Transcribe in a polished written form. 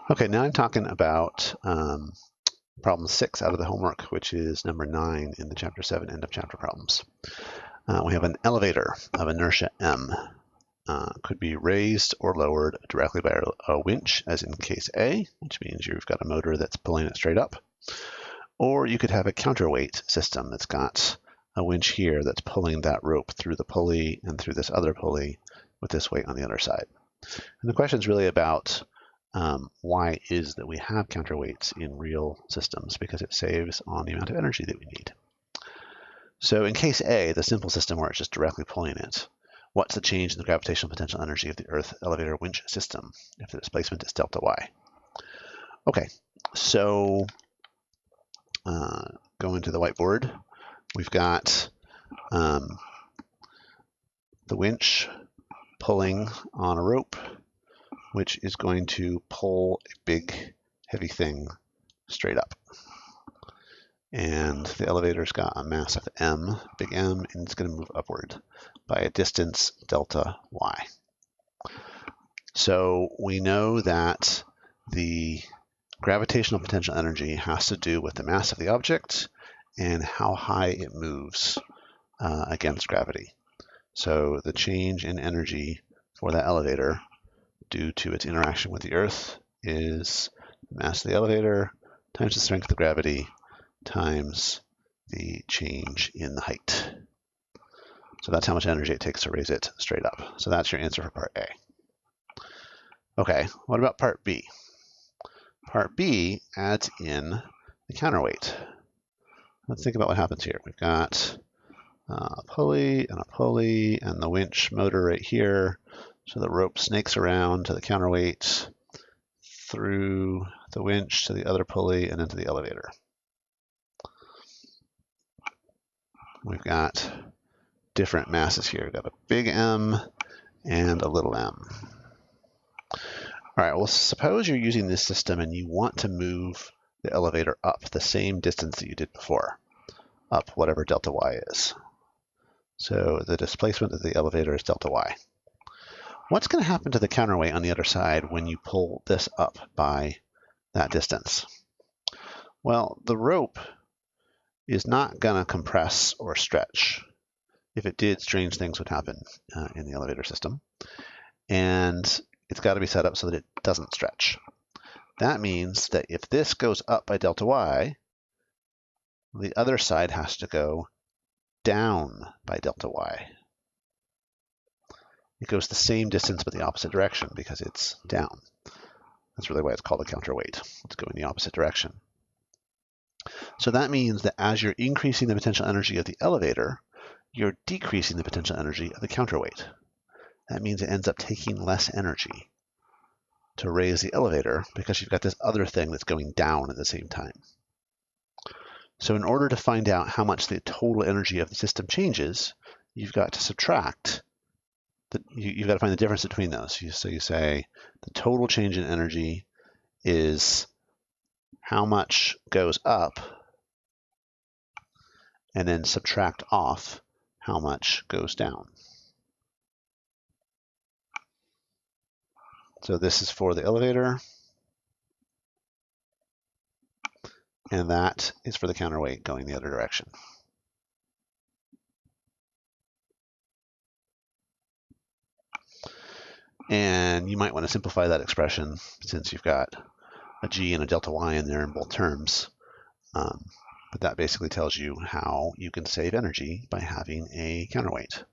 Okay, now I'm talking about problem 6 out of the homework, which is number 9 in the chapter 7 end of chapter problems. We have an elevator of inertia m. Could be raised or lowered directly by a winch, as in case A, which means you've got a motor that's pulling it straight up. Or you could have a counterweight system that's got a winch here that's pulling that rope through the pulley and through this other pulley with this weight on the other side. And the question is really about why is that we have counterweights in real systems, because it saves on the amount of energy that we need. So in case A, the simple system where it's just directly pulling it, what's the change in the gravitational potential energy of the Earth elevator winch system if the displacement is delta y? Okay, so going to the whiteboard, we've got the winch pulling on a rope, which is going to pull a big, heavy thing straight up. And the elevator's got a mass of m, big M, and it's going to move upward by a distance delta y. So we know that the gravitational potential energy has to do with the mass of the object and how high it moves against gravity. So the change in energy for that elevator due to its interaction with the Earth is the mass of the elevator times the strength of gravity times the change in the height. So that's how much energy it takes to raise it straight up. So that's your answer for part A. Okay, what about part B? Part B adds in the counterweight. Let's think about what happens here. We've got a pulley and the winch motor right here. So the rope snakes around to the counterweight, through the winch to the other pulley, and into the elevator. We've got different masses here. We've got a big M and a little m. All right, well, suppose you're using this system and you want to move the elevator up the same distance that you did before, up whatever delta y is. So the displacement of the elevator is delta y. What's going to happen to the counterweight on the other side when you pull this up by that distance? Well, the rope is not going to compress or stretch. If it did, strange things would happen in the elevator system. And it's got to be set up so that it doesn't stretch. That means that if this goes up by delta y, the other side has to go down by delta y. It goes the same distance but the opposite direction because it's down. That's really why it's called a counterweight. It's going the opposite direction. So that means that as you're increasing the potential energy of the elevator, you're decreasing the potential energy of the counterweight. That means it ends up taking less energy to raise the elevator because you've got this other thing that's going down at the same time. So in order to find out how much the total energy of the system changes, you've got to subtract. You've got to find the difference between those. So you say the total change in energy is how much goes up, and then subtract off how much goes down. So this is for the elevator, and that is for the counterweight going the other direction. And you might want to simplify that expression since you've got a g and a delta y in there in both terms. But that basically tells you how you can save energy by having a counterweight.